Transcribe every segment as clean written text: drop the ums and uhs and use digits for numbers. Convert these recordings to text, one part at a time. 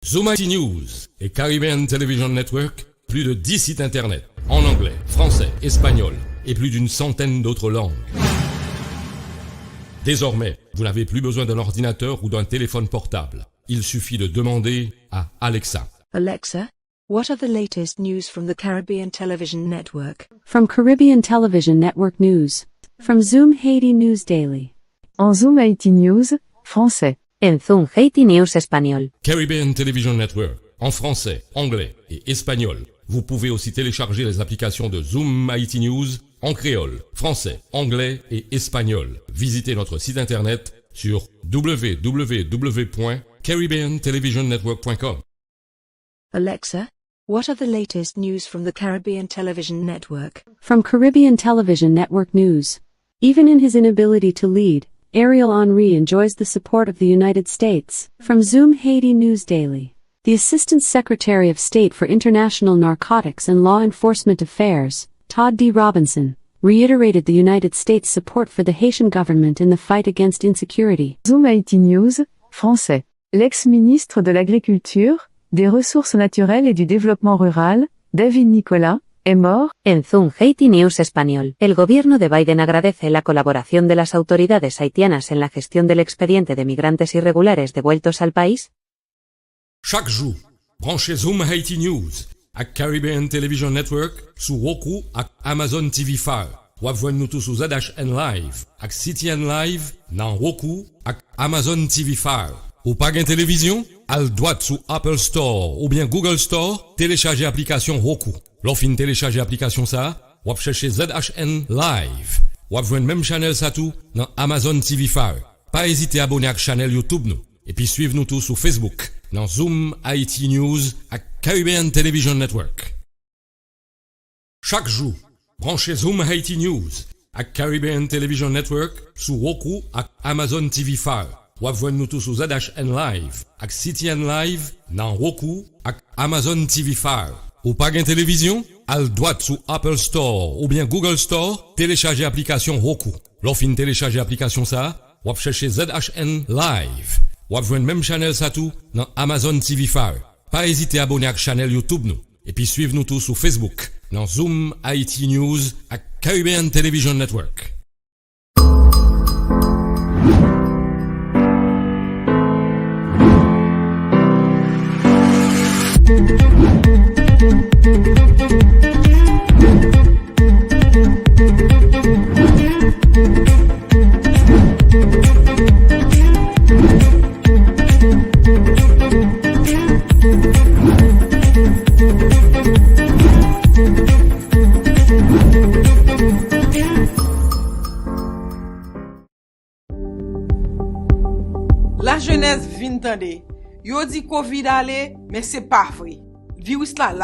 ZoomHaitiNews et Caribbean Television Network, plus de 10 sites internet, en anglais, français, espagnol et plus d'une centaine d'autres langues. Désormais, vous n'avez plus besoin d'un ordinateur ou d'un téléphone portable. Il suffit de demander à Alexa. Alexa, what are the latest news from the Caribbean Television Network? From Caribbean Television Network News. From Zoom Haiti News Daily. En Zoom Haiti News, français. En ZoomHaitiNews espagnol. Caribbean Television Network, en français, anglais et espagnol. Vous pouvez aussi télécharger les applications de ZoomHaitiNews en créole, français, anglais et espagnol. Visitez notre site internet sur www.CaribbeanTelevisionNetwork.com. Alexa, what are the latest news from the Caribbean Television Network? From Caribbean Television Network News. Even in his inability to lead, Ariel Henry enjoys the support of the United States. From Zoom Haiti News Daily. The Assistant Secretary of State for International Narcotics and Law Enforcement Affairs, Todd D. Robinson, reiterated the United States' support for the Haitian government in the fight against insecurity. Zoom Haiti News, français. L'ex-ministre de l'Agriculture, des Ressources naturelles et du Développement rural, David Nicolas, est mort. En ZoomHaitiNews espagnol. El gobierno de Biden agradece la colaboración de las autoridades haitianas en la gestión del expediente de migrantes irregulares devueltos al país. Chaque jour, branchez Zoom Haiti News ak Caribbean Television Network sous Roku ak Amazon TV Fire. Ou joindre nous tous sous ZHN Live ak CTN Live dans Roku ak Amazon TV Fire. Ou pas gain télévision? Al droite sous Apple Store ou bien Google Store, téléchargez application Roku. L'offre télécharger application ça, ou chercher ZHN Live. Ou joindre même channel ça tout dans Amazon TV Fire. Pas hésiter à abonner à la chaîne YouTube nous. Et puis suivez nous tous sur Facebook dans Zoom Haiti News à Caribbean Television Network. Chaque jour, branchez Zoom Haiti News à Caribbean Television Network sous Roku à Amazon TV Fire. Ou joindre nous tous sur ZHN Live à CTN Live dans Roku à Amazon TV Fire. Ou pas gain télévision? Al droite sous Apple Store ou bien Google Store, téléchargez application Roku. L'offre télécharger application ça, ou chercher ZHN Live. Ou joindre même channel ça tout dans Amazon TV Fire. Pas hésiter à abonner à la chaîne YouTube nous. Et puis suivez nous tous sur Facebook dans Zoom Haiti News à Caribbean Television Network. La jeunesse vient tande. Yo di Covid ale, mais c'est pas vrai. Virus là,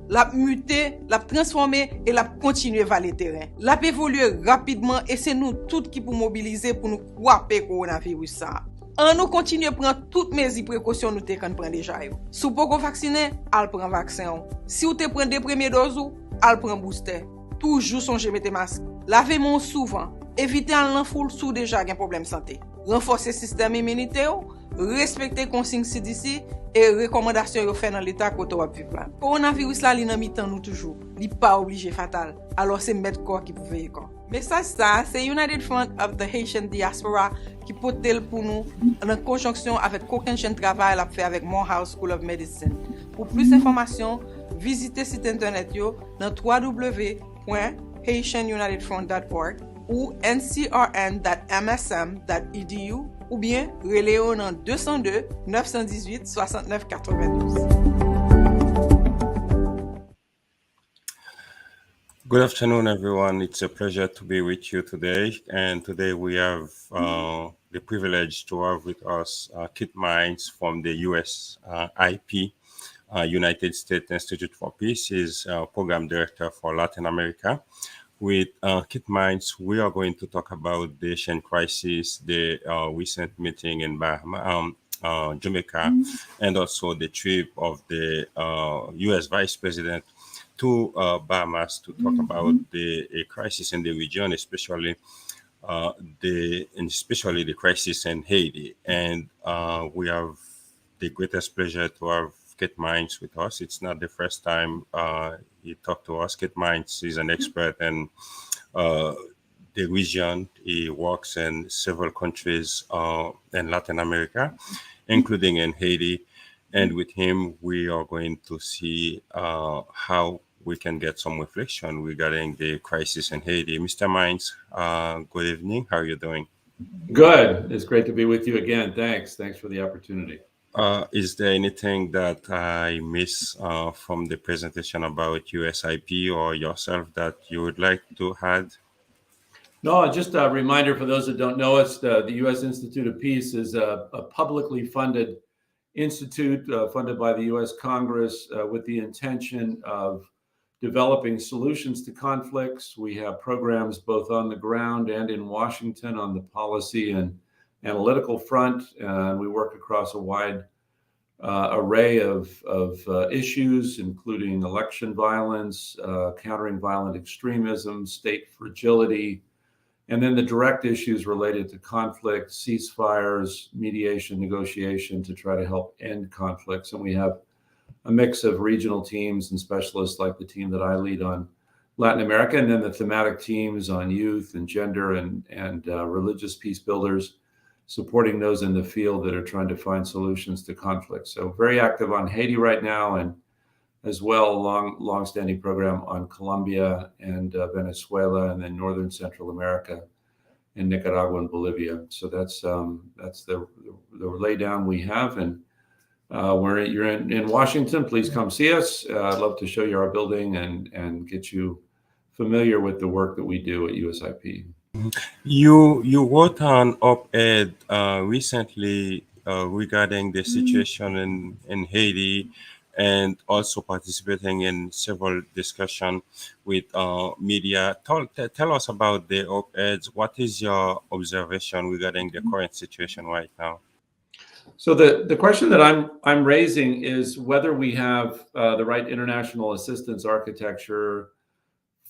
l'a muté, l'a transformé et l'a continué vers le terrain. L'a évolué rapidement et c'est nous toutes qui pour mobiliser pour nous couper coronavirus ça. On nous continue prendre toutes mesures précautions nous te kan prend déjà yo. Si vous pas vacciné, al prend vaccin. Si vous te prend des premières doses, al prend booster. Toujours songer mettre masque. Lavez-moi souvent. Évitez en foule sous déjà un problème santé. Renforcer le système immunitaire, respecter consignes CDC et recommandations fait dans l'état côté va vivre là. Coronavirus là li nan mitan nous toujours. Li pas obligé fatal. Alors c'est mettre corps qui peut veiller corps. Message ça, c'est United Front of the Haitian Diaspora qui porte pour nous en conjonction avec Cochrane Travail a fait avec Morehouse School of Medicine. Pour plus d'informations, visitez site internet yo dans www.haitianunitedfront.org ou ncrn.msm.edu ou bien reléon en 202 918 69 92. Good afternoon, everyone. It's a pleasure to be with you today. And today we have the privilege to have with us Kit Mines from the USIP, United States Institute for Peace. He's Program Director for Latin America. With Kit Mines, we are going to talk about the Haitian crisis, the recent meeting in Bahamas, Jamaica, and also the trip of the U.S. Vice President to Bahamas to talk about the crisis in the region, especially the crisis in Haiti. And we have the greatest pleasure to have Kit Mines with us. It's not the first time he talked to us. Kit Mines is an expert in the region. He works in several countries in Latin America, including in Haiti. And with him, we are going to see how we can get some reflection regarding the crisis in Haiti. Mr. Mines, good evening. How are you doing? Good. It's great to be with you again. Thanks. Thanks for the opportunity. Is there anything that I miss from the presentation about USIP or yourself that you would like to add? No, just a reminder for those that don't know us, the U.S. Institute of Peace is a publicly funded institute funded by the U.S. Congress with the intention of developing solutions to conflicts. We have programs both on the ground and in Washington on the policy and analytical front, and we work across a wide array of issues, including election violence, countering violent extremism, state fragility, and then the direct issues related to conflict, ceasefires, mediation, negotiation to try to help end conflicts. And we have a mix of regional teams and specialists like the team that I lead on Latin America, and then the thematic teams on youth and gender and religious peace builders, supporting those in the field that are trying to find solutions to conflict. So very active on Haiti right now, and as well long-standing program on Colombia and Venezuela, and then Northern Central America and Nicaragua and Bolivia. So that's the laydown we have. And you're in Washington, please come see us. I'd love to show you our building and get you familiar with the work that we do at USIP. You wrote an op-ed recently regarding the situation in Haiti, and also participating in several discussions with media. Tell us about the op-eds. What is your observation regarding the current situation right now? So the question that I'm raising is whether we have the right international assistance architecture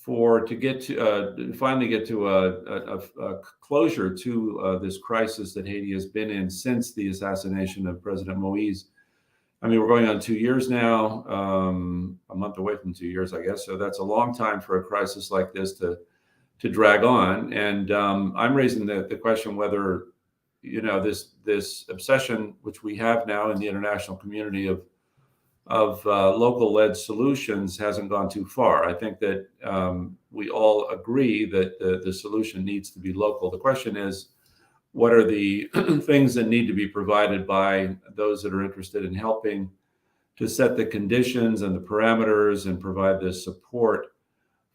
to finally get to a closure to this crisis that Haiti has been in since the assassination of President Moise. I mean, we're going on 2 years now, a month away from 2 years, I guess. So that's a long time for a crisis like this to drag on. And I'm raising the question whether, this obsession, which we have now in the international community of local-led solutions, hasn't gone too far. I think that we all agree that the solution needs to be local. The question is, what are the things that need to be provided by those that are interested in helping to set the conditions and the parameters and provide the support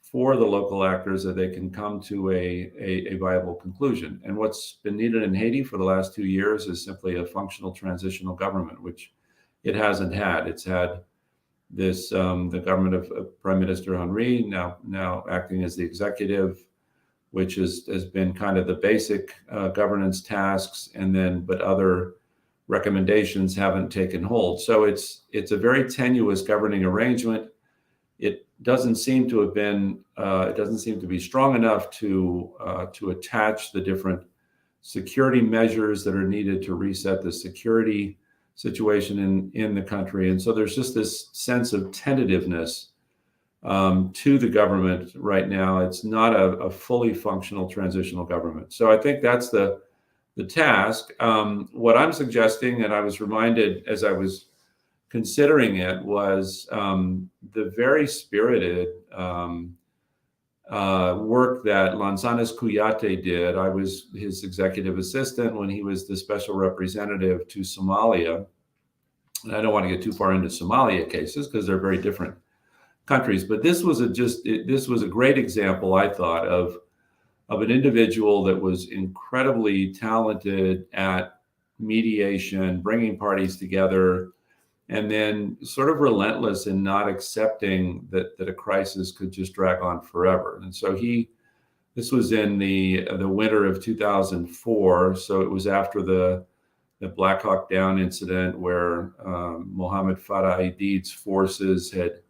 for the local actors that they can come to a viable conclusion. And what's been needed in Haiti for the last 2 years is simply a functional transitional government, which it hasn't had. It's had this, the government of Prime Minister Henry now acting as the executive, which has been kind of the basic governance tasks, but other recommendations haven't taken hold. So it's a very tenuous governing arrangement. It doesn't seem to have been, it doesn't seem to be strong enough to attach the different security measures that are needed to reset the security situation in the country. And so there's just this sense of tentativeness to the government right now. It's not a fully functional transitional government. So I think that's the task. What I'm suggesting, and I was reminded as I was considering it, was the very spirited work that Lanzanes Kouyaté did. I was his executive assistant when he was the special representative to Somalia. And I don't want to get too far into Somalia cases because they're very different countries, but this was a great example, I thought, of an individual that was incredibly talented at mediation, bringing parties together, and then sort of relentless in not accepting that a crisis could just drag on forever. And so this was in the winter of 2004. So it was after the Black Hawk Down incident where Mohammed Farah Aidid's forces had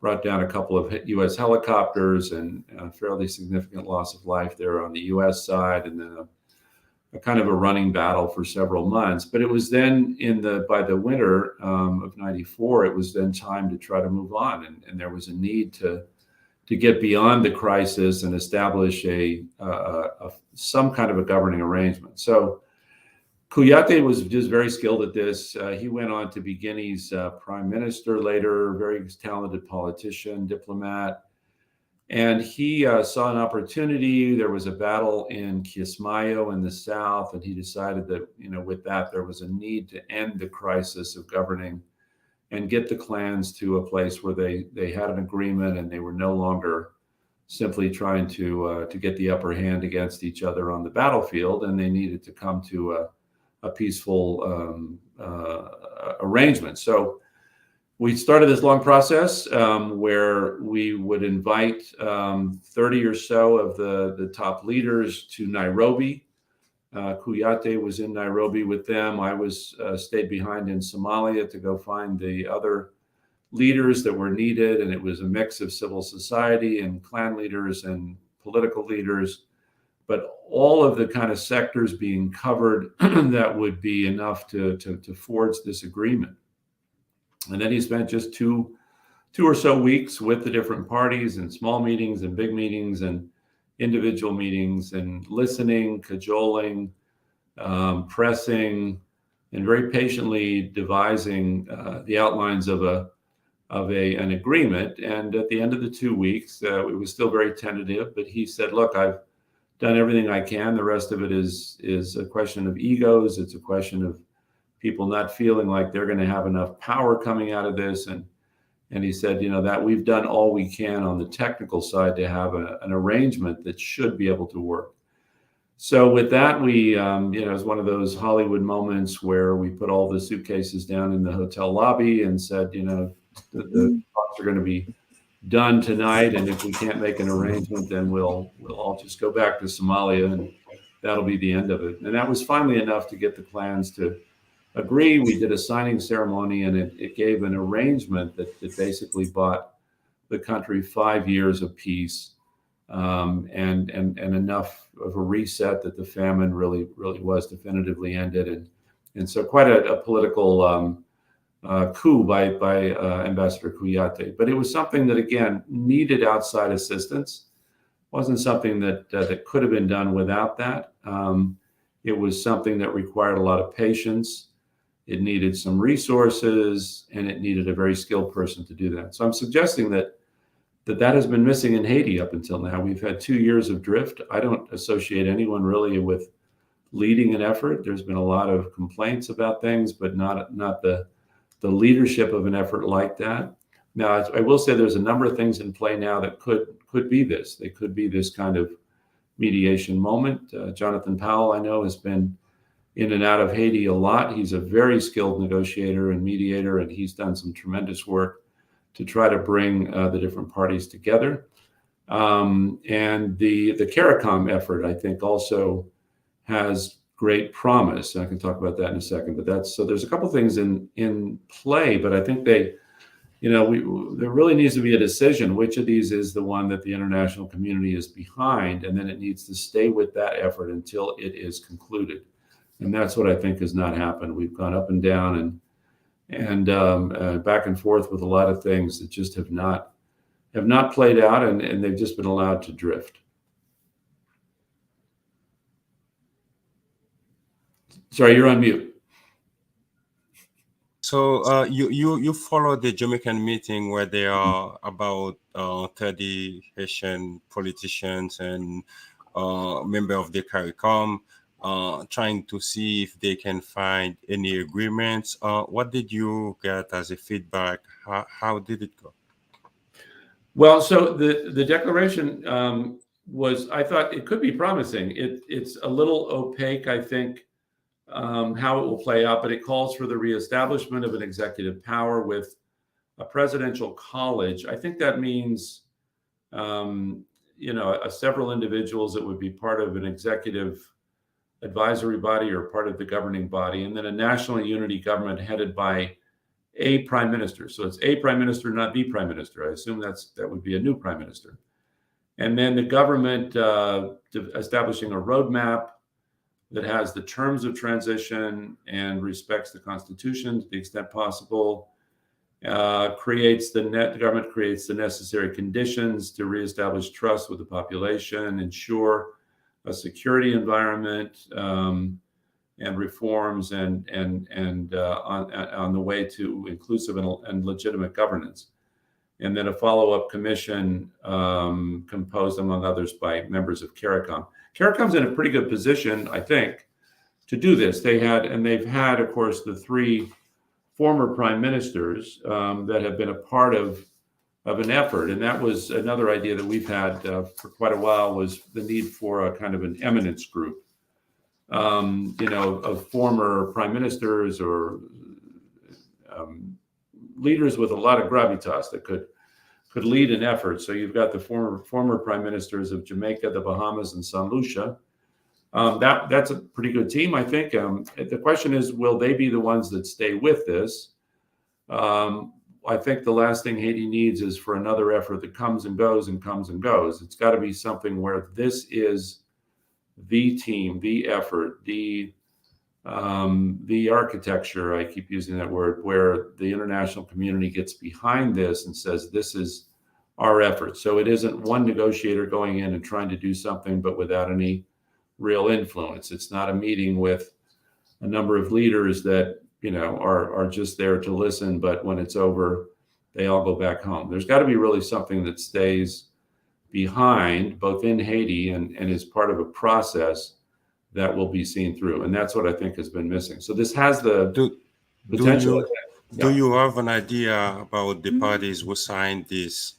brought down a couple of U.S. helicopters and a fairly significant loss of life there on the U.S. side, and then a kind of a running battle for several months. But it was then by the winter of '94, it was then time to try to move on, and there was a need to get beyond the crisis and establish some kind of a governing arrangement. So Kouyaté was just very skilled at this. He went on to be Guinea's prime minister later, very talented politician, diplomat. And he saw an opportunity. There was a battle in Kismayo in the south, and he decided that, with that, there was a need to end the crisis of governing and get the clans to a place where they had an agreement and they were no longer simply trying to get the upper hand against each other on the battlefield, and they needed to come to a peaceful arrangement. So we started this long process where we would invite 30 or so of the top leaders to Nairobi. Kouyaté was in Nairobi with them. I stayed behind in Somalia to go find the other leaders that were needed, and it was a mix of civil society and clan leaders and political leaders, but all of the kind of sectors being covered that would be enough to forge this agreement. And then he spent just two or so weeks with the different parties in small meetings and big meetings and individual meetings, and listening, cajoling, pressing, and very patiently devising the outlines of an agreement. And at the end of the 2 weeks, it was still very tentative, but he said, look, I've done everything I can. The rest of it is a question of egos. It's a question of people not feeling like they're going to have enough power coming out of this. And he said, that we've done all we can on the technical side to have an arrangement that should be able to work. So with that, we, it was one of those Hollywood moments where we put all the suitcases down in the hotel lobby and said, the talks are going to be done tonight, and if we can't make an arrangement, then we'll all just go back to Somalia, and that'll be the end of it. And that was finally enough to get the clans to agree. We did a signing ceremony, and it gave an arrangement that basically bought the country 5 years of peace, and enough of a reset that the famine really was definitively ended. And so quite a political coup by Ambassador Kouyaté. But it was something that, again, needed outside assistance. It wasn't something that could have been done without that. It was something that required a lot of patience. It needed some resources, and it needed a very skilled person to do that. So I'm suggesting that has been missing in Haiti up until now. We've had 2 years of drift. I don't associate anyone really with leading an effort. There's been a lot of complaints about things, but not the leadership of an effort like that. Now, I will say there's a number of things in play now that could be this. They could be this kind of mediation moment. Jonathan Powell, I know, has been in and out of Haiti a lot. He's a very skilled negotiator and mediator, and he's done some tremendous work to try to bring the different parties together. And the CARICOM effort, I think, also has great promise. And I can talk about that in a second. But so there's a couple things in play, but I think there really needs to be a decision which of these is the one that the international community is behind, and then it needs to stay with that effort until it is concluded. And that's what I think has not happened. We've gone up and down and back and forth with a lot of things that just have not played out, and they've just been allowed to drift. Sorry, you're on mute. So you follow the Jamaican meeting where there are about 30 Haitian politicians and member of the CARICOM, trying to see if they can find any agreements. What did you get as a feedback? How did it go? Well, so the declaration I thought it could be promising. It's a little opaque, I think, how it will play out, but it calls for the reestablishment of an executive power with a presidential college. I think that means, several individuals that would be part of an executive advisory body or part of the governing body, and then a national unity government headed by a prime minister. So it's a prime minister, not the prime minister. I assume that would be a new prime minister. And then the government establishing a roadmap that has the terms of transition and respects the Constitution to the extent possible, the government creates the necessary conditions to reestablish trust with the population, ensure a security environment, and reforms and on the way to inclusive and legitimate governance. And then a follow-up commission composed, among others, by members of CARICOM. CARICOM's in a pretty good position, I think, to do this. They've had, of course, the three former prime ministers that have been a part of an effort. And that was another idea that we've had for quite a while, was the need for a kind of an eminence group, of former prime ministers or leaders with a lot of gravitas that could lead an effort. So you've got the former prime ministers of Jamaica, the Bahamas, and St. Lucia. That's a pretty good team, I think. The question is, will they be the ones that stay with this? I think the last thing Haiti needs is for another effort that comes and goes and comes and goes. It's got to be something where this is the team, the effort, the architecture, I keep using that word, where the international community gets behind this and says, this is our effort. So it isn't one negotiator going in and trying to do something, but without any real influence. It's not a meeting with a number of leaders that, are just there to listen, but when it's over, they all go back home. There's got to be really something that stays behind, both in Haiti and is part of a process that will be seen through. And that's what I think has been missing. So this has the potential. Do you have an idea about the parties who signed this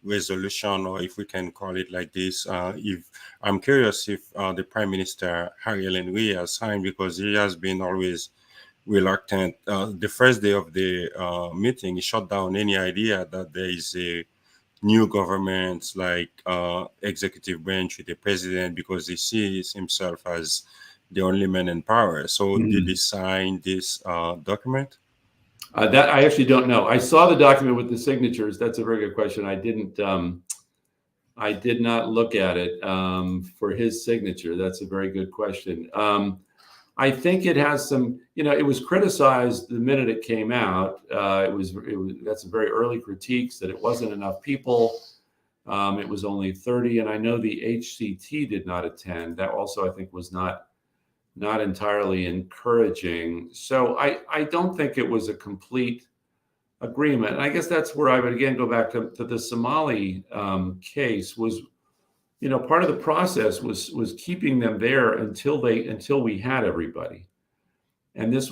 resolution, or if we can call it like this? If I'm curious if the Prime Minister Ariel Henry has signed, because he has been always reluctant. The first day of the meeting, he shut down any idea that there is a new government, like executive branch with the president, because he sees himself as the only man in power. So did he sign this document? That I actually don't know. I saw the document with the signatures. That's a very good question. I did not look at it for his signature. That's a very good question. I think it has some, it was criticized the minute it came out. That's a very early critiques that it wasn't enough people. It was only 30. And I know the HCT did not attend. That also, I think, was not entirely encouraging. So I don't think it was a complete agreement. And I guess that's where I would again go back to the Somali case. Was part of the process was keeping them there until we had everybody. And this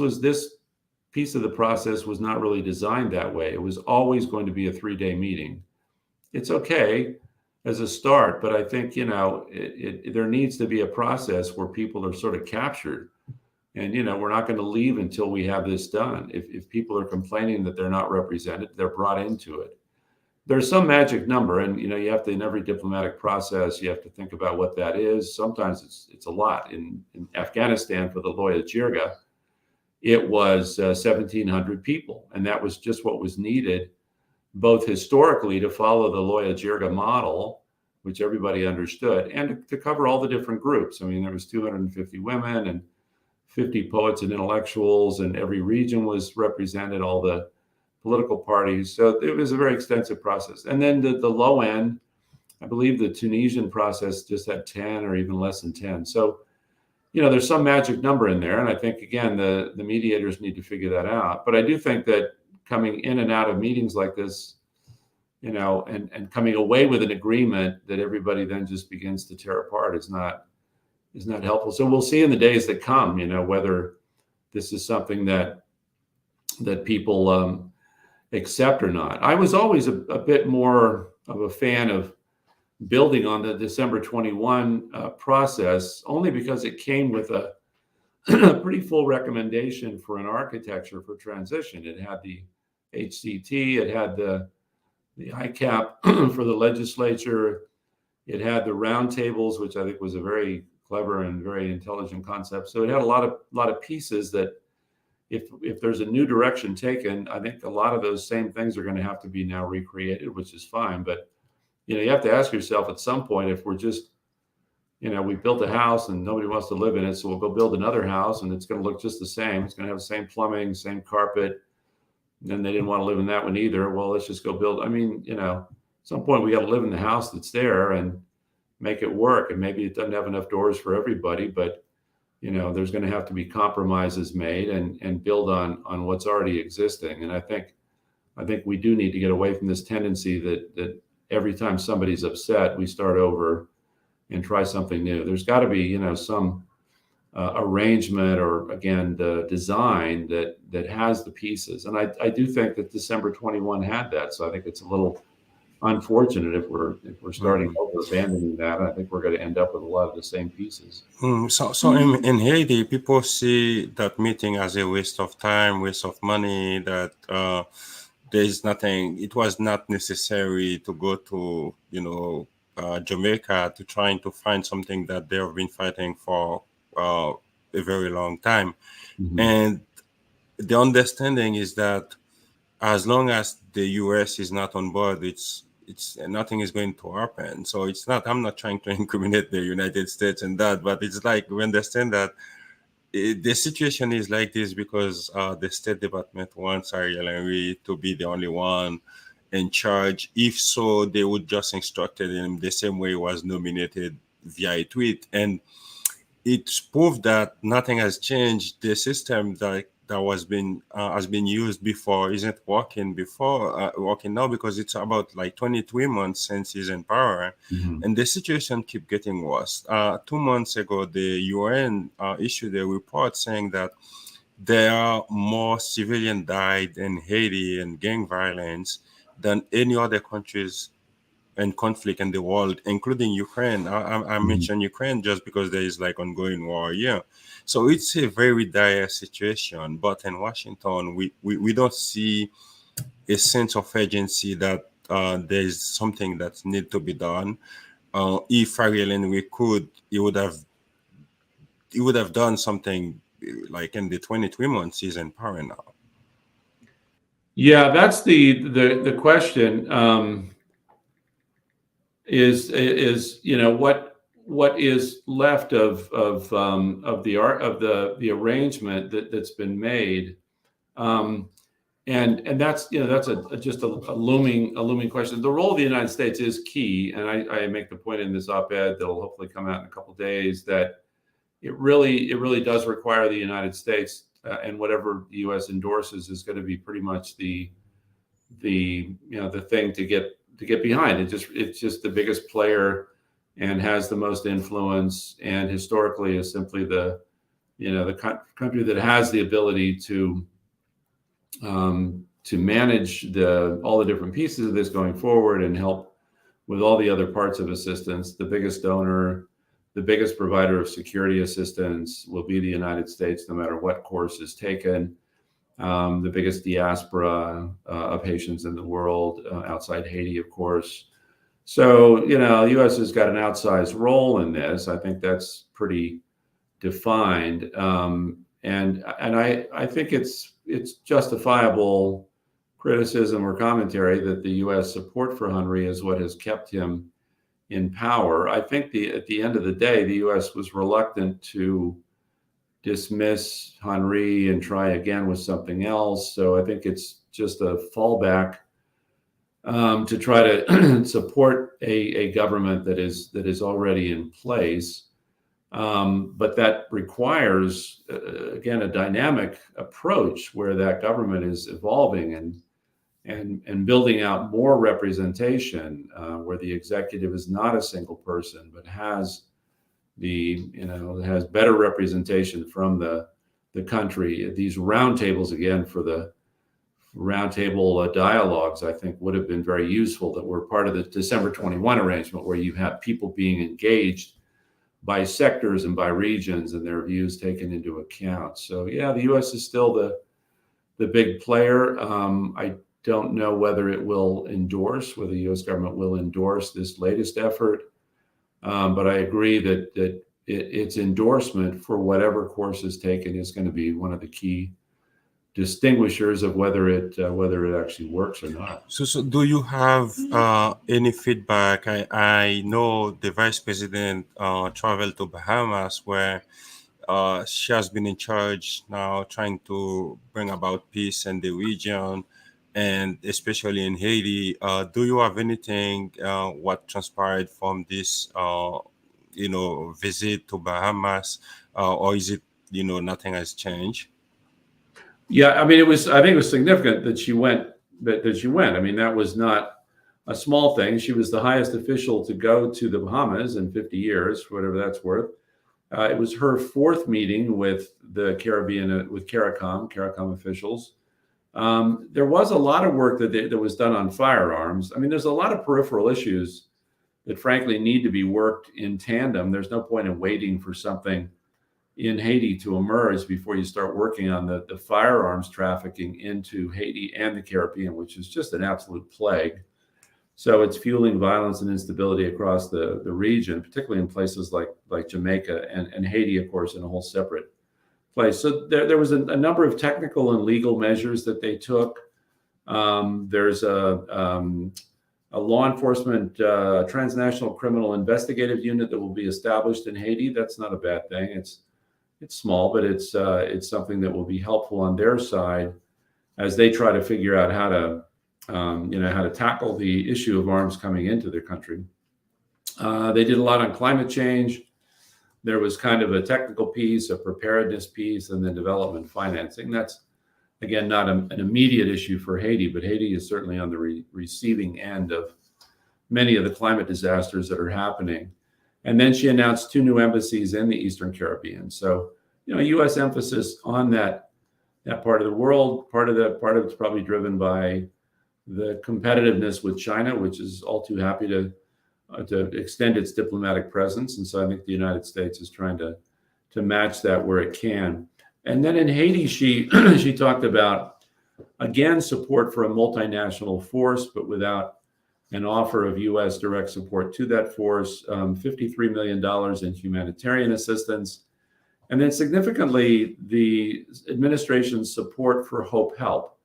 piece of the process was not really designed that way. It was always going to be a 3-day meeting. It's okay as a start, but I think, there needs to be a process where people are sort of captured. And, we're not going to leave until we have this done. If people are complaining that they're not represented, they're brought into it. There's some magic number, and, you have to, in every diplomatic process, you have to think about what that is. Sometimes it's a lot. In Afghanistan, for the Loya Jirga, it was 1,700 people. And that was just what was needed, both historically to follow the Loya Jirga model, which everybody understood, and to cover all the different groups. I mean, there was 250 women and 50 poets and intellectuals, and every region was represented, all the political parties. So it was a very extensive process. And then the low end, I believe the Tunisian process just had 10 or even less than 10. So, there's some magic number in there. And I think, again, the mediators need to figure that out. But I do think that coming in and out of meetings like this, and coming away with an agreement that everybody then just begins to tear apart is not helpful. So we'll see in the days that come, whether this is something that people accept or not. I was always a bit more of a fan of building on the December 21 process, only because it came with a pretty full recommendation for an architecture for transition. It had the HCT, it had the ICAP for the legislature, it had the roundtables, which I think was a very clever and very intelligent concept. So it had a lot of pieces that, if there's a new direction taken, I think a lot of those same things are going to have to be now recreated, which is fine. But you have to ask yourself at some point, if we're just we built a house and nobody wants to live in it, so we'll go build another house and it's going to look just the same. It's going to have the same plumbing, same carpet. And then they didn't want to live in that one either. Well, let's just go build. I mean, at some point we got to live in the house that's there and make it work. And maybe it doesn't have enough doors for everybody, but there's going to have to be compromises made and build on what's already existing. And I think we do need to get away from this tendency that every time somebody's upset, we start over and try something new. There's got to be, some arrangement or, again, the design that has the pieces. And I do think that December 21 had that. So I think it's a little unfortunate if we're starting over abandoning that. I think we're going to end up with a lot of the same pieces. So in Haiti, people see that meeting as a waste of time, waste of money, that there is nothing. It was not necessary to go to, Jamaica to trying to find something that they have been fighting for a very long time. Mm-hmm. And the understanding is that as long as the US is not on board, it's nothing is going to happen. So I'm not trying to incriminate the United States and that, but it's like we understand that the situation is like this because the State Department wants Ariel Henry to be the only one in charge. If so, they would just instructed him the same way he was nominated via a tweet. And it's proved that nothing has changed. The system that has been used before isn't working now because it's about like 23 months since he's in power. Mm-hmm. And the situation keep getting worse. 2 months ago, the UN issued a report saying that there are more civilians died in Haiti and gang violence than any other countries in conflict in the world, including Ukraine. I mentioned Ukraine just because there is like ongoing war here. So it's a very dire situation. But in Washington, we don't see a sense of urgency that there is something that needs to be done. If Ariel Henry could, he would have done something like in the 23 months he's in power now. Yeah, that's the question. Is what is left of the arrangement that's been made, and that's just a looming question. The role of the United States is key, and I make the point in this op-ed that'll hopefully come out in a couple of days that it really does require the United States, and whatever the U.S. endorses is going to be pretty much the thing to get behind. It's just the biggest player and has the most influence, and historically is simply the country that has the ability to manage all the different pieces of this going forward and help with all the other parts of assistance. The biggest donor, the biggest provider of security assistance will be the United States, no matter what course is taken. The biggest diaspora of Haitians in the world, outside Haiti, of course. So, the U.S. has got an outsized role in this. I think that's pretty defined. And I think it's justifiable criticism or commentary that the U.S. support for Henry is what has kept him in power. I think at the end of the day, the U.S. was reluctant to dismiss Henry and try again with something else. So I think it's just a fallback to try to support a government that is already in place. But that requires, again, a dynamic approach where that government is evolving and building out more representation, where the executive is not a single person, but has has better representation from the country. These roundtables, again, for the roundtable dialogues, I think would have been very useful, that were part of the December 21 arrangement, where you have people being engaged by sectors and by regions and their views taken into account. So yeah, the U.S. is still the big player. I don't know whether the U.S. government will endorse this latest effort. But I agree that its endorsement for whatever course is taken is going to be one of the key distinguishers of whether it actually works or not. So do you have any feedback? I know the vice president traveled to Bahamas, where she has been in charge now, trying to bring about peace in the region, and especially in Haiti. Do you have anything what transpired from this, visit to Bahamas, or is it, nothing has changed? Yeah, I mean, I think it was significant that she went. That she went. I mean, that was not a small thing. She was the highest official to go to the Bahamas in 50 years, whatever that's worth. It was her fourth meeting with the Caribbean, with CARICOM officials. There was a lot of work that was done on firearms. I mean, there's a lot of peripheral issues that frankly need to be worked in tandem. There's no point in waiting for something in Haiti to emerge before you start working on the firearms trafficking into Haiti and the Caribbean, which is just an absolute plague. So it's fueling violence and instability across the region, particularly in places like Jamaica and Haiti, of course, in a whole separate place. So there was a number of technical and legal measures that they took. There's a law enforcement transnational criminal investigative unit that will be established in Haiti. That's not a bad thing. It's small, but it's something that will be helpful on their side as they try to figure out how to tackle the issue of arms coming into their country. They did a lot on climate change. There was kind of a technical piece, a preparedness piece, and then development financing. That's, again, not an immediate issue for Haiti, but Haiti is certainly on the receiving end of many of the climate disasters that are happening. And then she announced 2 new embassies in the Eastern Caribbean. So, U.S. emphasis on that part of the world. Part of it's probably driven by the competitiveness with China, which is all too happy to extend its diplomatic presence. And so I think the United States is trying to match that where it can. And then in Haiti, she she talked about, again, support for a multinational force, but without an offer of U.S. direct support to that force, $53 million in humanitarian assistance, and then significantly the administration's support for Hope Help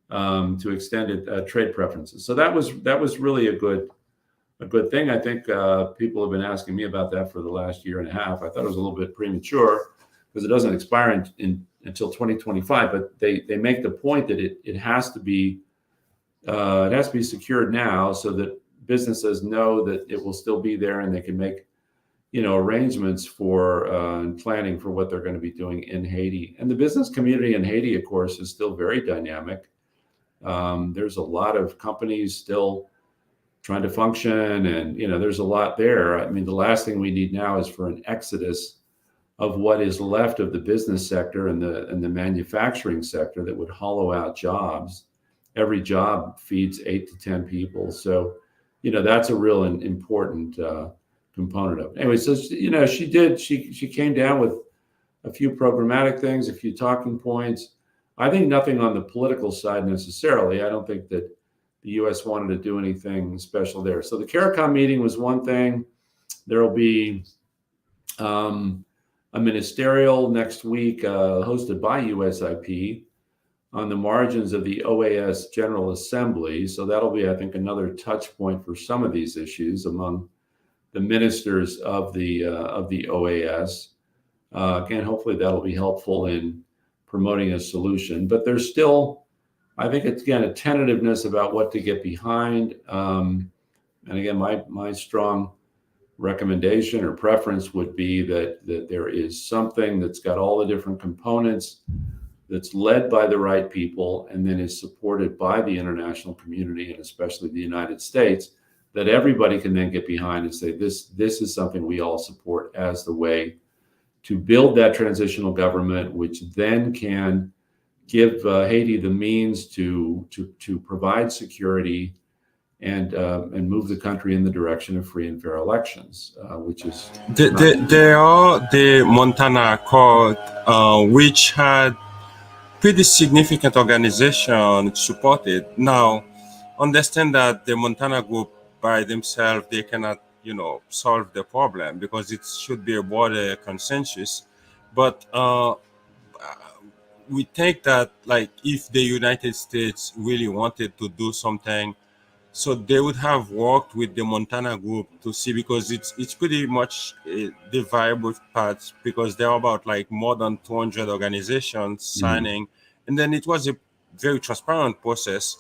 to extended trade preferences. So that was really a good thing. I think people have been asking me about that for the last year and a half. I thought it was a little bit premature because it doesn't expire until 2025. But they make the point that it has to be secured now so that businesses know that it will still be there and they can make arrangements for and planning for what they're going to be doing in Haiti. And the business community in Haiti, of course, is still very dynamic. There's a lot of companies still trying to function, and there's a lot there. I mean, the last thing we need now is for an exodus of what is left of the business sector and the manufacturing sector that would hollow out jobs. Every job feeds 8 to 10 people, so that's a real and important component of it. Anyway, so she came down with a few programmatic things, a few talking points. I think nothing on the political side necessarily. I don't think that the U.S. wanted to do anything special there. So the CARICOM meeting was one thing. There will be a ministerial next week hosted by USIP on the margins of the OAS General Assembly. So that'll be, I think, another touch point for some of these issues among the ministers of the OAS. Again, hopefully that'll be helpful in promoting a solution. But there's still, I think it's, again, a tentativeness about what to get behind. And again, my strong recommendation or preference would be that there is something that's got all the different components, that's led by the right people, and then is supported by the international community, and especially the United States, that everybody can then get behind and say, this is something we all support as the way to build that transitional government, which then can give Haiti the means to provide security and move the country in the direction of free and fair elections, which is... There are the Montana Accord, which had pretty significant organization supported. Now, understand that the Montana group by themselves, they cannot, solve the problem because it should be a broader consensus. But we think that like if the United States really wanted to do something, so they would have worked with the Montana group to see, because it's pretty much the viable parts, because there are about like more than 200 organizations signing, and then it was a very transparent process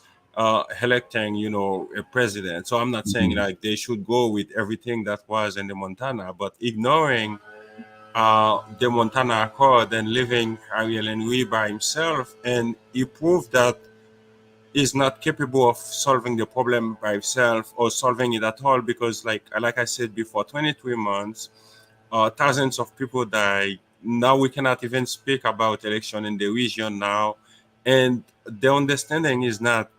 electing, you know, a president. So I'm not saying like they should go with everything that was in the Montana, but ignoring the Montana Accord and leaving Ariel Henry by himself, and he proved that is not capable of solving the problem by himself or solving it at all, because like I said before, 23 months, thousands of people died. Now we cannot even speak about election in the region now, and the understanding is not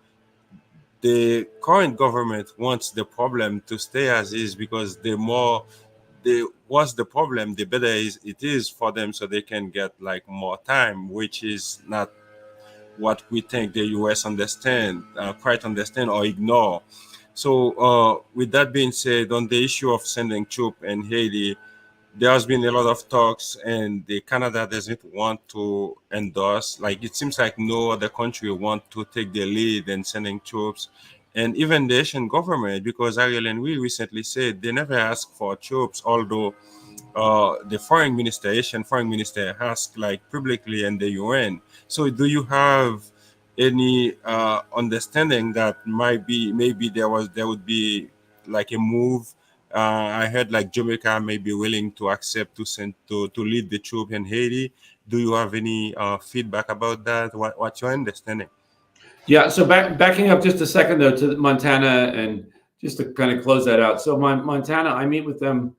the current government wants the problem to stay as is, because the more what's the problem, the better it is for them, so they can get like more time, which is not what we think the US quite understand or ignore. So with that being said, on the issue of sending troops in Haiti, there has been a lot of talks, and the Canada doesn't want to endorse. Like it seems like no other country want to take the lead in sending troops, and even the Haitian government, because Ariel Henry recently said they never asked for troops, although the Haitian foreign minister asked like publicly in the UN. So do you have any understanding that maybe there would be like a move? I heard like Jamaica may be willing to accept to send to lead the troop in Haiti. Do you have any feedback about that? What's your understanding? Yeah, so backing up just a second though to Montana, and just to kind of close that out. So Montana, I meet with them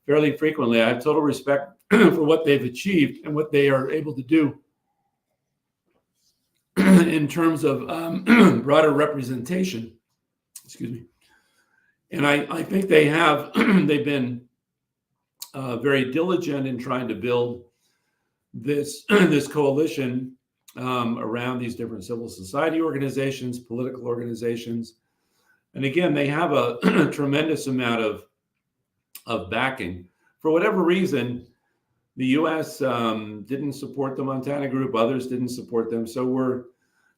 fairly frequently. I have total respect for what they've achieved and what they are able to do in terms of broader representation. Excuse me. And I think they have they've been very diligent in trying to build this coalition around these different civil society organizations, political organizations. And again, they have a tremendous amount of backing. For whatever reason, the U.S. didn't support the Montana group. Others didn't support them. So we're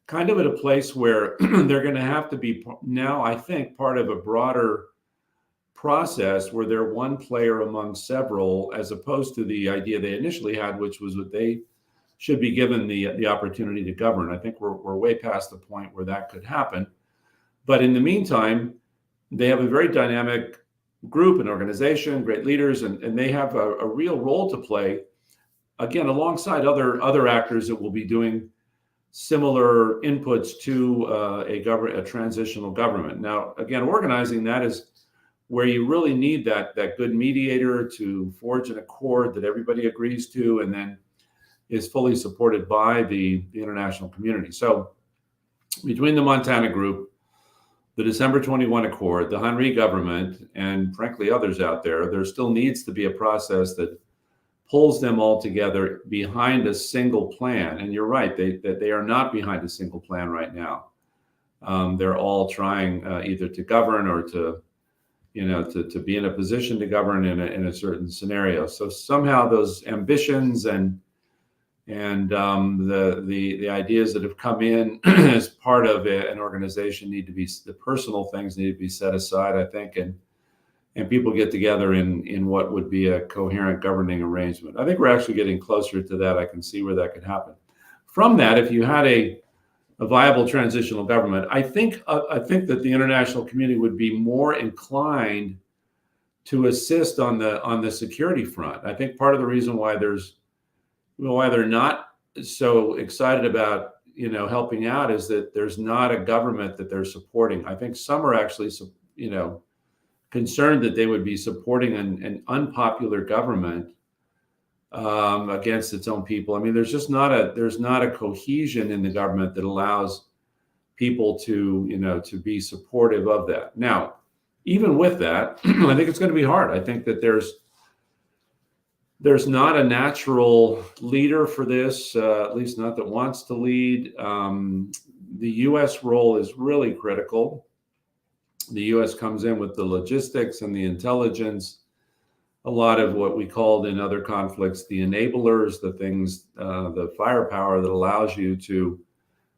kind of at a place where they're going to have to be now, I think, part of a broader process where they're one player among several, as opposed to the idea they initially had, which was that they should be given the opportunity to govern. I think we're way past the point where that could happen. But in the meantime, they have a very dynamic group and organization, great leaders, and they have a real role to play, again, alongside other actors that will be doing similar inputs to a transitional government. Now, again, organizing that is where you really need that good mediator to forge an accord that everybody agrees to, and then is fully supported by the international community. So between the Montana group, the December 21 Accord, the Henry government, and frankly others out there still needs to be a process that pulls them all together behind a single plan. And you're right, they are not behind a single plan right now. They're all trying either to govern or to be in a position to govern in a certain scenario. So somehow those ambitions and the ideas that have come in as part of an organization the personal things need to be set aside, I think, and people get together in what would be a coherent governing arrangement. I think we're actually getting closer to that. I can see where that could happen. From that, if you had a viable transitional government, I think that the international community would be more inclined to assist on the security front. I think part of the reason why they're not so excited about helping out is that there's not a government that they're supporting. I think some are actually concerned that they would be supporting an unpopular government against its own people. I mean, there's not a cohesion in the government that allows people to be supportive of that. Now, even with that, I think it's going to be hard. I think that there's not a natural leader for this, at least not that wants to lead. The U.S. role is really critical. The U.S. comes in with the logistics and the intelligence. a lot of what we called in other conflicts the enablers, the things, the firepower that allows you to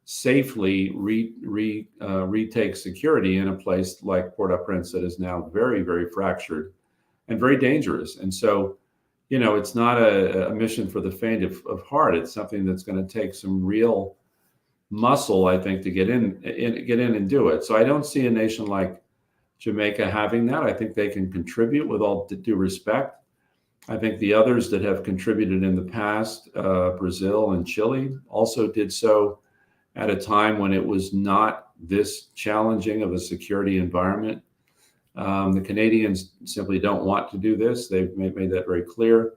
safely retake security in a place like Port-au-Prince that is now very, very fractured and very dangerous. And so, it's not a mission for the faint of heart. It's something that's going to take some real muscle, I think, to get in and do it. So I don't see a nation like Jamaica having that. I think they can contribute with all due respect. I think the others that have contributed in the past, Brazil and Chile, also did so at a time when it was not this challenging of a security environment. The Canadians simply don't want to do this. They've made that very clear.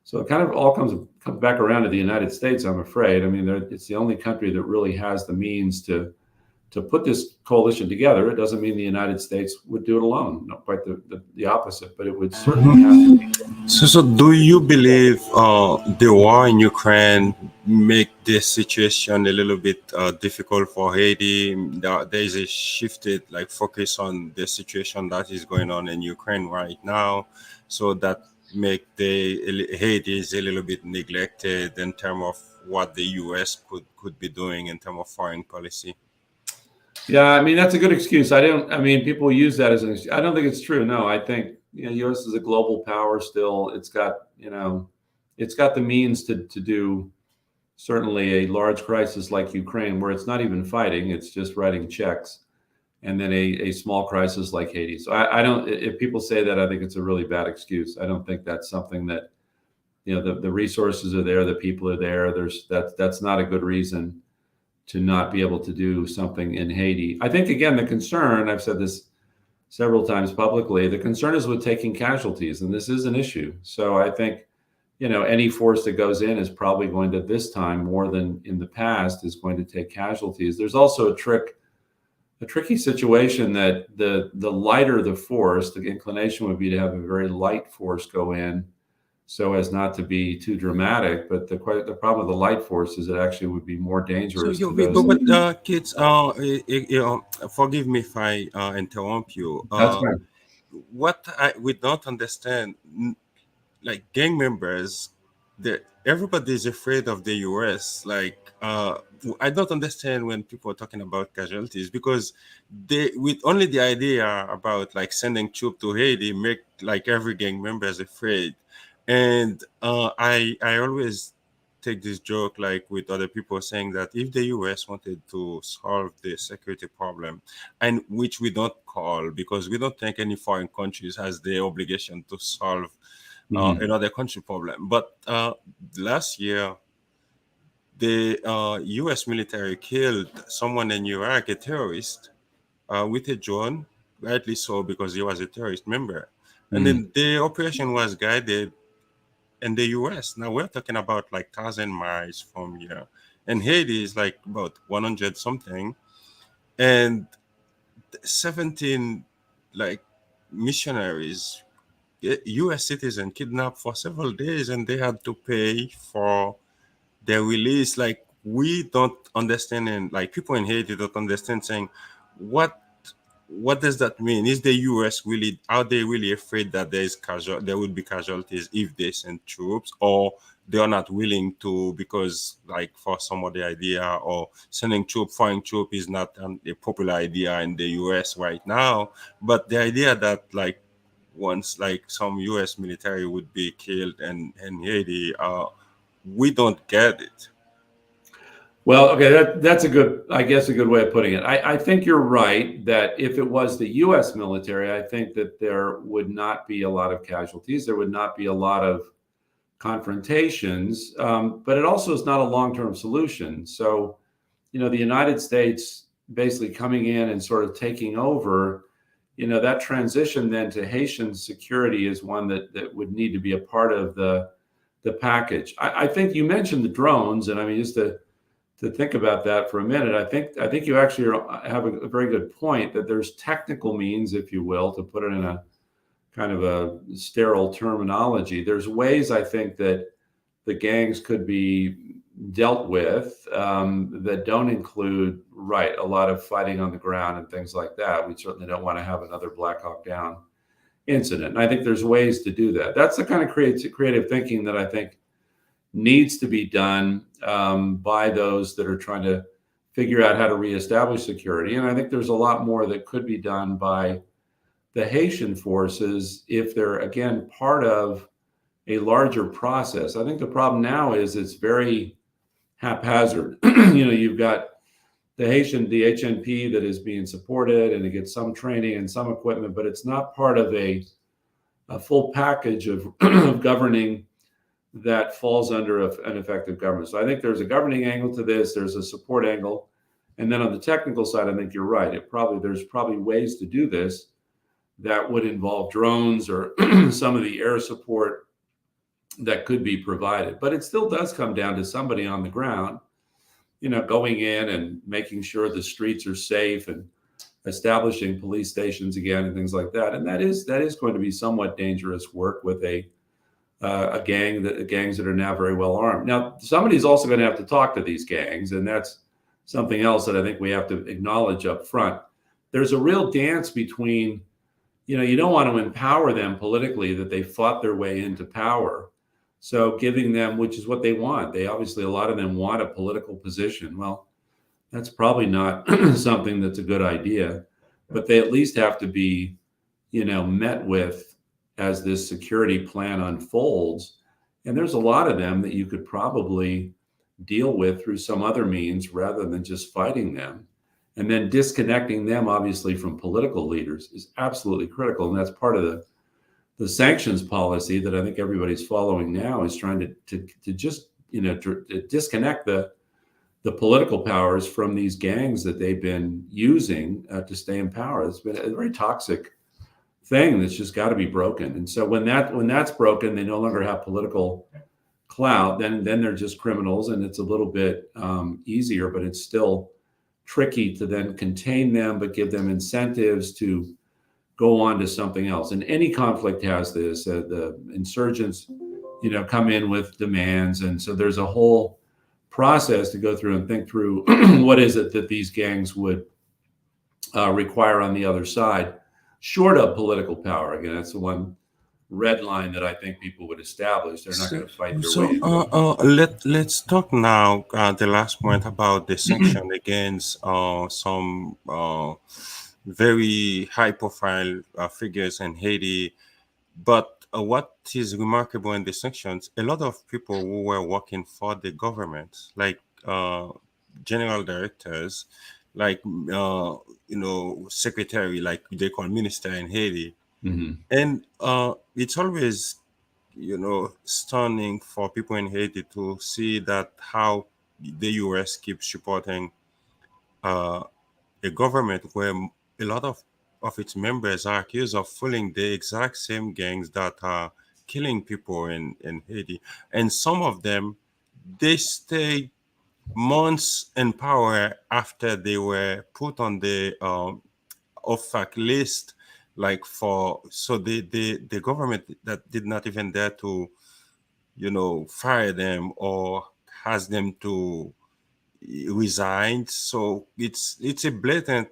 So it kind of all comes back around to the United States, I'm afraid. I mean, it's the only country that really has the means to put this coalition together. It doesn't mean the United States would do it alone. Not quite the opposite, but it would certainly have to be. So do you believe the war in Ukraine make this situation a little bit difficult for Haiti? There is a shifted focus on the situation that is going on in Ukraine right now, so that make Haiti is a little bit neglected in terms of what the U.S. could be doing in terms of foreign policy. Yeah, I mean, that's a good excuse. People use that as an excuse. I don't think it's true. No, I think U.S. is a global power still. It's got the means to do certainly a large crisis like Ukraine, where it's not even fighting, it's just writing checks, and then a small crisis like Haiti. So I don't, if people say that, I think it's a really bad excuse. I don't think that's something that, the resources are there, the people are there. That's not a good reason to not be able to do something in Haiti. I think, again, the concern, I've said this several times publicly, the concern is with taking casualties, and this is an issue. So I think, any force that goes in is probably going to, this time more than in the past, is going to take casualties. There's also a tricky situation that the lighter the force, the inclination would be to have a very light force go in, so as not to be too dramatic. But the problem with the light force is it actually would be more dangerous. But kids, forgive me if I interrupt you. That's fine. What we don't understand, gang members, everybody is afraid of the U.S. I don't understand when people are talking about casualties, because with only the idea about sending troops to Haiti make every gang member is afraid. And I always take this joke with other people, saying that if the U.S. wanted to solve the security problem, and which we don't call, because we don't think any foreign countries has the obligation to solve another country problem. But last year, the U.S. military killed someone in Iraq, a terrorist, with a drone, rightly so, because he was a terrorist member. And then the operation was guided in the U.S. Now we're talking about 1,000 miles from here, and Haiti is about 100 something, and 17 missionaries, U.S. citizens, kidnapped for several days, and they had to pay for their release. We don't understand, and people in Haiti don't understand, saying what does that mean? Is the U.S. really, are they really afraid that there will be casualties if they send troops, or they are not willing to, because for some of the idea, or sending foreign troop is not a popular idea in the U.S. right now, but the idea that once some U.S. military would be killed in Haiti, we don't get it. Well, okay, that's a good way of putting it. I think you're right that if it was the U.S. military, I think that there would not be a lot of casualties. There would not be a lot of confrontations, but it also is not a long-term solution. So, the United States basically coming in and sort of taking over, that transition then to Haitian security is one that would need to be a part of the package. I think you mentioned the drones, and just to think about that for a minute, I think you actually have a very good point that there's technical means, if you will, to put it in a kind of a sterile terminology. There's ways, I think, that the gangs could be dealt with that don't include, a lot of fighting on the ground and things like that. We certainly don't want to have another Black Hawk Down incident. And I think there's ways to do that. That's the kind of creative thinking that I think needs to be done by those that are trying to figure out how to reestablish security. And I think there's a lot more that could be done by the Haitian forces if they're, again, part of a larger process. I think the problem now is it's very haphazard. You've got the HNP that is being supported, and it gets some training and some equipment, but it's not part of a full package of governing that falls under an effective government. So I think there's a governing angle to this. There's a support angle. And then on the technical side, I think you're right. There's probably ways to do this that would involve drones or some of the air support that could be provided. But it still does come down to somebody on the ground, going in and making sure the streets are safe and establishing police stations again and things like that. And that is going to be somewhat dangerous work with a gangs that are now very well armed. Now, somebody's also going to have to talk to these gangs, and that's something else that I think we have to acknowledge up front. There's a real dance between, you don't want to empower them politically that they fought their way into power. So giving them, which is what they want. They obviously, a lot of them want a political position. Well, that's probably not something that's a good idea, but they at least have to be, met with as this security plan unfolds. And there's a lot of them that you could probably deal with through some other means rather than just fighting them. And then disconnecting them, obviously, from political leaders is absolutely critical. And that's part of the sanctions policy that I think everybody's following now, is trying to just, to disconnect the political powers from these gangs that they've been using to stay in power. It's been a very toxic thing that's just got to be broken. And so when that's broken, they no longer have political clout, then they're just criminals, and it's a little bit easier, but it's still tricky to then contain them, but give them incentives to go on to something else. And any conflict has this. The insurgents, come in with demands, and so there's a whole process to go through and think through what is it that these gangs would require on the other side, short of political power. Again, that's the one red line that I think people would establish. They're not going to fight their way into. Let's talk now, the last point about the sanction against some very high-profile figures in Haiti. But what is remarkable in the sanctions, a lot of people who were working for the government, like general directors, like secretary, like they call minister in Haiti. Mm-hmm. And it's always, stunning for people in Haiti to see that how the U.S. keeps supporting a government where a lot of its members are accused of fooling the exact same gangs that are killing people in Haiti. And some of them, they stay months in power after they were put on the OFAC list. So the government that did not even dare to, fire them or has them to resign. So it's a blatant,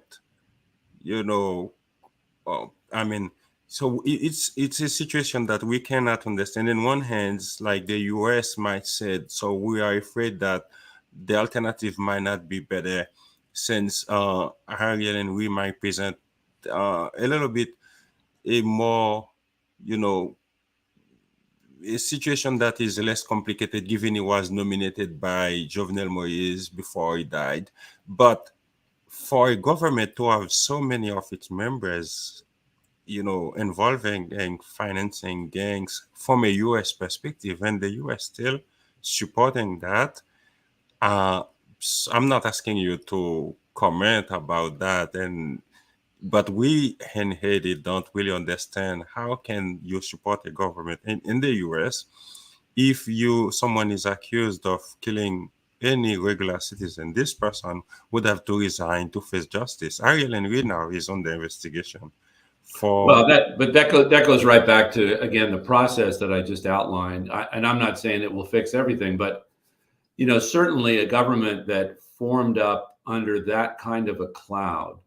so it's a situation that we cannot understand. In one hand, like the US might say, so we are afraid that the alternative might not be better, since Ariel and we might present a little bit a more, a situation that is less complicated, given he was nominated by Jovenel Moïse before he died. But for a government to have so many of its members, involving and financing gangs from a U.S. perspective, and the U.S. still supporting that, I'm not asking you to comment about that, but we in Haiti don't really understand how can you support a government in the U.S. if someone is accused of killing any regular citizen. This person would have to resign to face justice. Ariel Henry now is on the investigation. That goes right back to, again, the process that I just outlined. And I'm not saying it will fix everything, but certainly a government that formed up under that kind of a cloud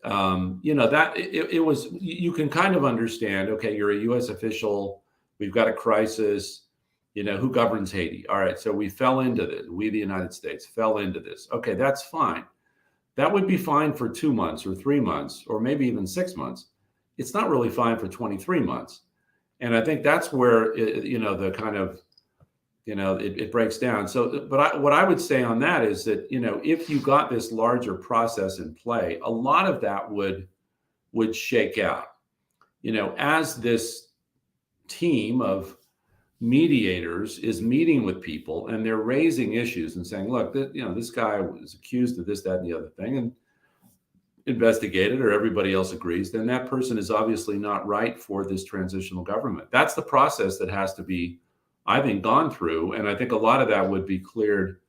that it was, you can kind of understand, okay, you're a U.S. official, we've got a crisis, who governs Haiti? All right, so we fell into this. We, the United States, fell into this. Okay, that's fine. That would be fine for 2 months or 3 months, or maybe even 6 months. It's not really fine for 23 months. And I think that's where, the kind of, it breaks down. So, but what I would say on that is that, if you got this larger process in play, a lot of that would shake out, as this team of mediators is meeting with people and they're raising issues and saying, look, this guy was accused of this, that, and the other thing, and investigated, or everybody else agrees, then that person is obviously not right for this transitional government. That's the process that has to be, I think, gone through. And I think a lot of that would be cleared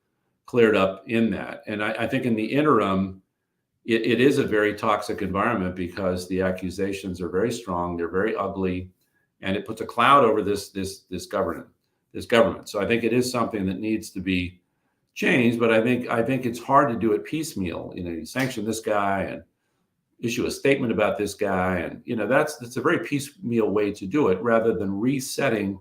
up in that. And I think in the interim, it is a very toxic environment because the accusations are very strong, they're very ugly, and it puts a cloud over this government. So I think it is something that needs to be changed, but I think it's hard to do it piecemeal. You sanction this guy and issue a statement about this guy, and that's a very piecemeal way to do it, rather than resetting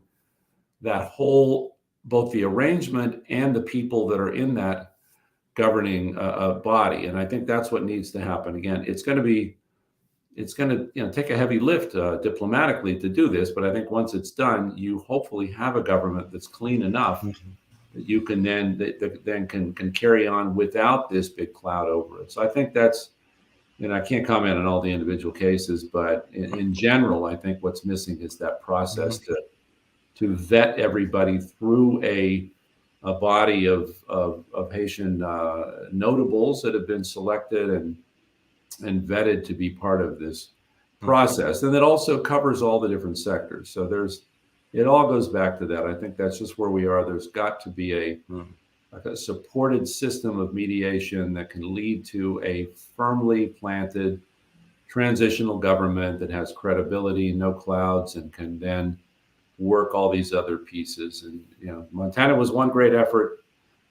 that whole, both the arrangement and the people that are in that governing body. And I think that's what needs to happen. Again, it's going to take a heavy lift diplomatically to do this, but I think once it's done, you hopefully have a government that's clean enough that you can then can carry on without this big cloud over it. So I think that's, I can't comment on all the individual cases, but in general, I think what's missing is that process to vet everybody through a body of Haitian notables that have been selected and vetted to be part of this process. And that also covers all the different sectors. So it all goes back to that. I think that's just where we are. There's got to be a supported system of mediation that can lead to a firmly planted transitional government that has credibility, no clouds, and can then work all these other pieces. And, Montana was one great effort.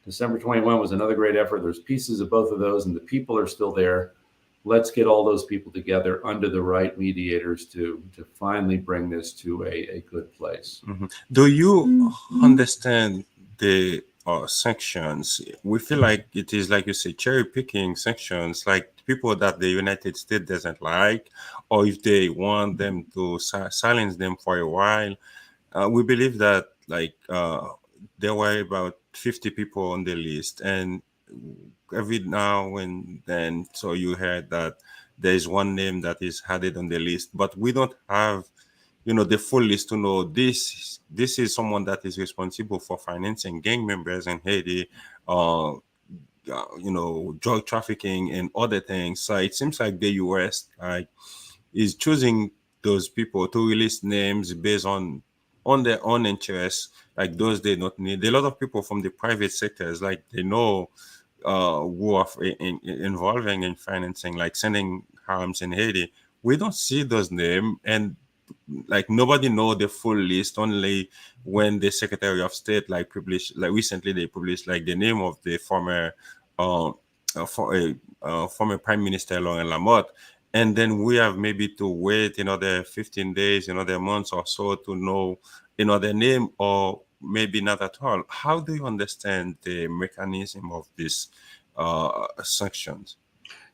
December 21 was another great effort. There's pieces of both of those, and the people are still there. Let's get all those people together under the right mediators to finally bring this to a good place. Do you understand the sanctions? We feel like it is, like you say, cherry picking sanctions, like people that the United States doesn't like, or if they want them to silence them for a while. We believe that there were about 50 people on the list, and every now and then, so you heard that there is one name that is added on the list, but we don't have, the full list to know this is someone that is responsible for financing gang members in Haiti, drug trafficking and other things. So it seems like the U.S. is choosing those people to release names based on their own interests, like those they don't need. A lot of people from the private sectors, like they know who are involving in financing, like sending harms in Haiti. We don't see those names, and nobody know the full list. Only when the Secretary of State recently they published the name of the former Prime Minister Laurent Lamotte. And then we have maybe to wait another 15 days, another month or so to know their name, or maybe not at all. How do you understand the mechanism of these sanctions?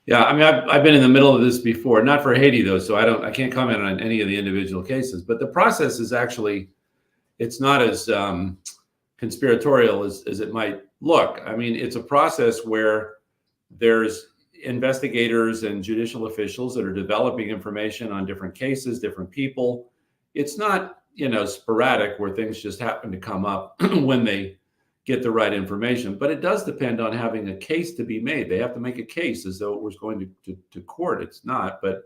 Yeah, I mean, I've been in the middle of this before, not for Haiti though, so I can't comment on any of the individual cases. But the process is actually, it's not as conspiratorial as it might look. I mean, it's a process where there's investigators and judicial officials that are developing information on different cases, different people. It's not, sporadic where things just happen to come up when they get the right information, but it does depend on having a case to be made. They have to make a case as though it was going to court. It's not, but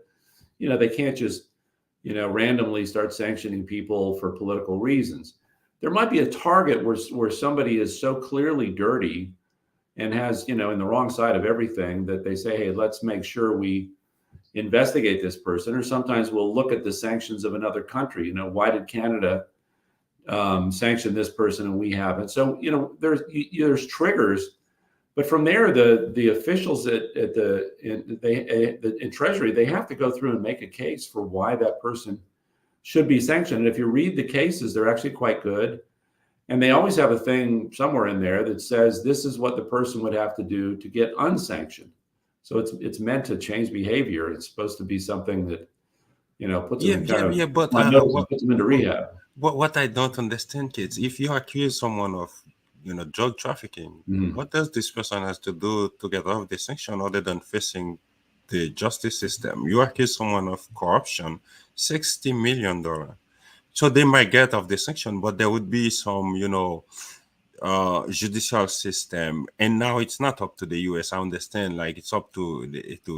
they can't just, randomly start sanctioning people for political reasons. There might be a target where somebody is so clearly dirty and has, in the wrong side of everything that they say, hey, let's make sure we investigate this person. Or sometimes we'll look at the sanctions of another country. Why did Canada sanction this person and we haven't? So, there's triggers, But from there, the officials in Treasury, they have to go through and make a case for why that person should be sanctioned. And if you read the cases, they're actually quite good. And they always have a thing somewhere in there that says this is what the person would have to do to get unsanctioned. So it's meant to change behavior. It's supposed to be something that, puts them but puts them into rehab. What I don't understand, kids, if you accuse someone of drug trafficking, what does this person has to do to get off the sanction other than facing the justice system? You accuse someone of corruption, $60 million. So they might get off the sanction, but there would be some, judicial system. And now it's not up to the US. I understand, like it's up to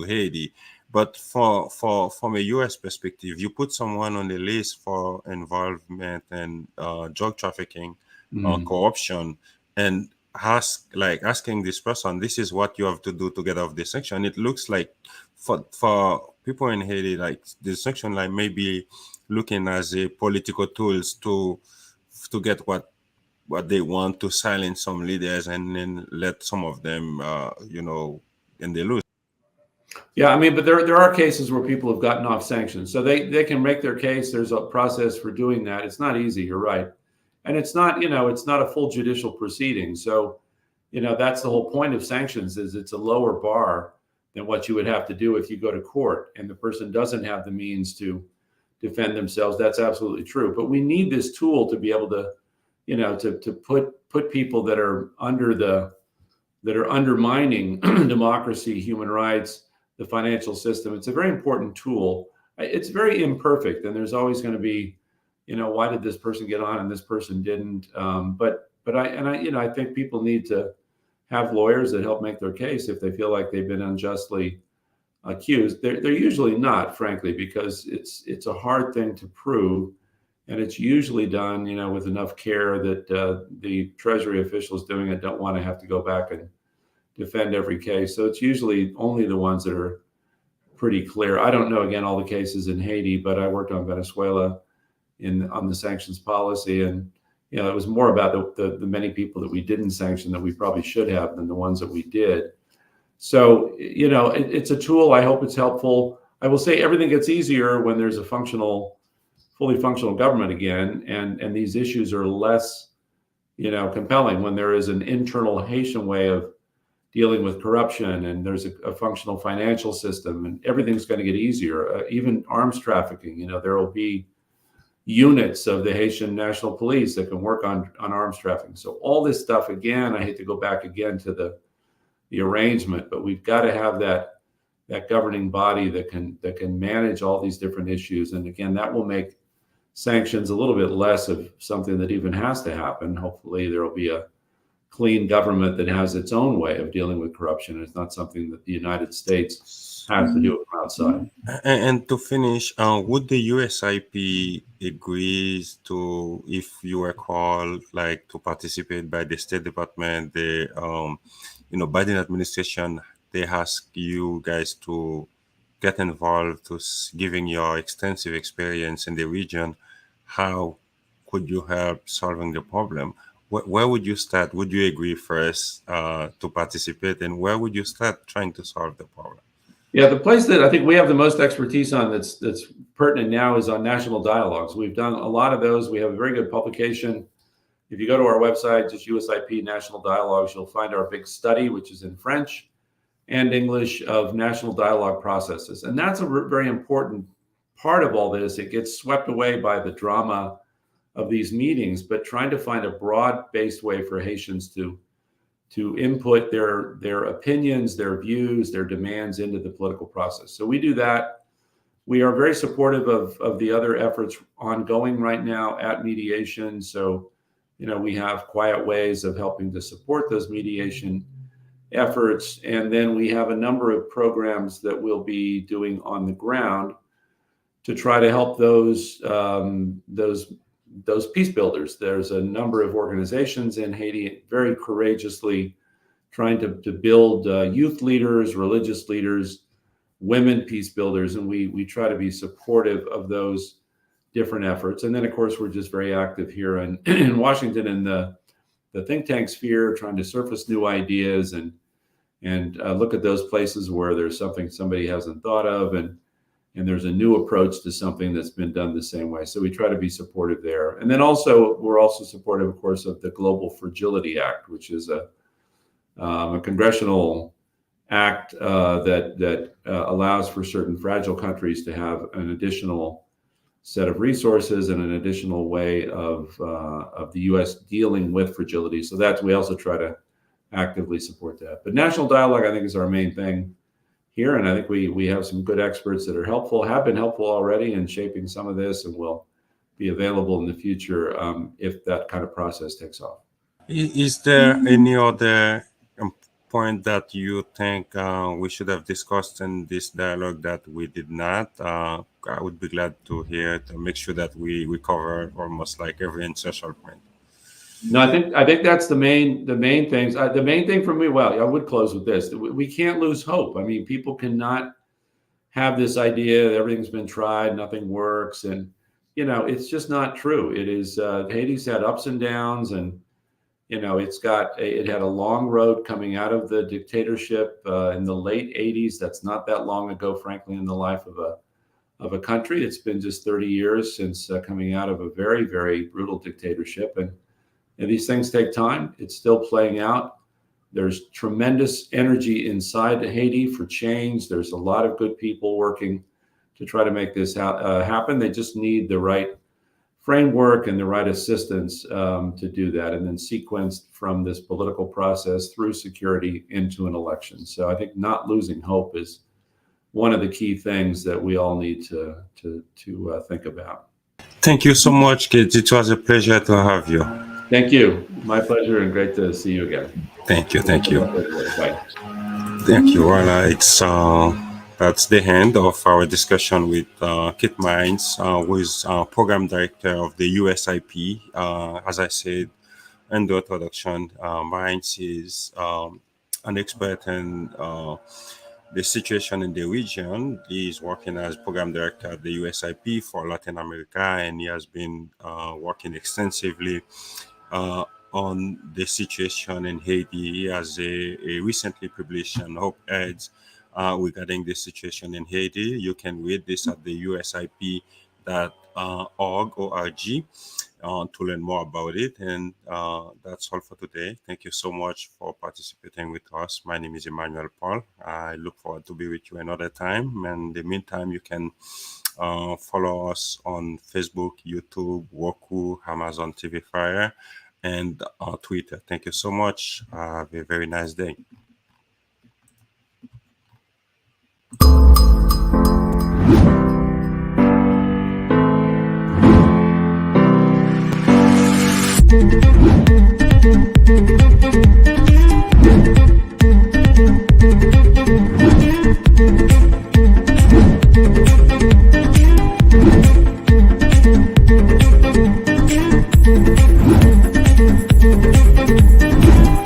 Haiti. But from a US perspective, you put someone on the list for involvement in drug trafficking or corruption, and asking this person, this is what you have to do to get off the sanction. It looks like for people in Haiti, like the sanction like maybe looking as a political tools to get what they want, to silence some leaders and then let some of them and they lose. Yeah, I mean, but there are cases where people have gotten off sanctions, so they can make their case. There's a process for doing that. It's not easy, you're right, and it's not it's not a full judicial proceeding. So that's the whole point of sanctions, is it's a lower bar than what you would have to do if you go to court and the person doesn't have the means to defend themselves. That's absolutely true. But we need this tool to be able to to put people that are undermining democracy, human rights, the financial system. It's a very important tool. It's very imperfect, and there's always going to be, why did this person get on and this person didn't? But I think people need to have lawyers that help make their case if they feel like they've been unjustly accused. They're usually not, frankly, because it's a hard thing to prove, and it's usually done, with enough care that the Treasury officials doing it don't want to have to go back and defend every case. So it's usually only the ones that are pretty clear. I don't know, again, all the cases in Haiti, but I worked on Venezuela on the sanctions policy, and it was more about the many people that we didn't sanction that we probably should have than the ones that we did. So, it's a tool. I hope it's helpful. I will say everything gets easier when there's a fully functional government again, and these issues are less, compelling when there is an internal Haitian way of dealing with corruption, and there's a functional financial system, and everything's going to get easier. Even arms trafficking, there will be units of the Haitian National Police that can work on arms trafficking. So all this stuff, again, I hate to go back again to the arrangement, but we've got to have that governing body that can manage all these different issues. And again, that will make sanctions a little bit less of something that even has to happen. Hopefully there will be a clean government that has its own way of dealing with corruption. It's not something that the United States has to do from outside. And to finish, would the USIP agree to, if you were called to participate by the State Department, the Biden administration, they ask you guys to get involved, to giving your extensive experience in the region? How could you help solving the problem? Where would you start? Would you agree first to participate, and where would you start trying to solve the problem? Yeah, the place that I think we have the most expertise on that's pertinent now is on national dialogues. We've done a lot of those. We have a very good publication. If you go to our website, just USIP National Dialogues, you'll find our big study, which is in French and English, of national dialogue processes. And that's a very important part of all this. It gets swept away by the drama of these meetings, but trying to find a broad-based way for Haitians to input their opinions, their views, their demands into the political process. So we do that. We are very supportive of the other efforts ongoing right now at mediation. So, we have quiet ways of helping to support those mediation efforts. And then we have a number of programs that we'll be doing on the ground to try to help those peace builders. There's a number of organizations in Haiti very courageously trying to build youth leaders, religious leaders, women peace builders, and we try to be supportive of those different efforts. And then, of course, we're just very active here in Washington in the think tank sphere, trying to surface new ideas and and look at those places where there's something somebody hasn't thought of, and there's a new approach to something that's been done the same way. So we try to be supportive there. And then we're also supportive, of course, of the Global Fragility Act, which is a congressional act that allows for certain fragile countries to have an additional set of resources and an additional way of the U.S. dealing with fragility. So we also try to actively support that. But national dialogue, I think, is our main thing here, and I think we have some good experts that have been helpful already in shaping some of this, and will be available in the future if that kind of process takes off. Is there any other point that you think we should have discussed in this dialogue that we did not? I would be glad to hear it, to make sure that we cover almost like every essential point. No, I think that's the main things. The main thing for me, I would close with this: we can't lose hope. I mean, people cannot have this idea that everything's been tried, nothing works, and it's just not true. It is Haiti's had ups and downs, and it had a long road coming out of the dictatorship in the late 80s. That's not that long ago, frankly, in the life of a country. It's been just 30 years since coming out of a very, very brutal dictatorship, and these things take time. It's still playing out. There's tremendous energy inside Haiti for change. There's a lot of good people working to try to make this happen. They just need the right framework and the right assistance to do that, and then sequenced from this political process through security into an election. So I think not losing hope is one of the key things that we all need to think about. Thank you so much, Kate. It was a pleasure to have you. Thank you. My pleasure, and great to see you again. Thank you. Bye. Thank you. Well, that's the end of our discussion with Kit Mines, who is Program Director of the USIP. As I said in the introduction, Mines is an expert in the situation in the region. He is working as Program Director at the USIP for Latin America, and he has been working extensively on the situation in Haiti. He has a recently published an op-ed regarding the situation in Haiti. You can read this at the USIP.org to learn more about it. And that's all for today. Thank you so much for participating with us. My name is Emmanuel Paul. I look forward to be with you another time. And in the meantime, you can follow us on Facebook, YouTube, Roku, Amazon TV Fire, and Twitter. Thank you so much. Have a very nice day. Thank you.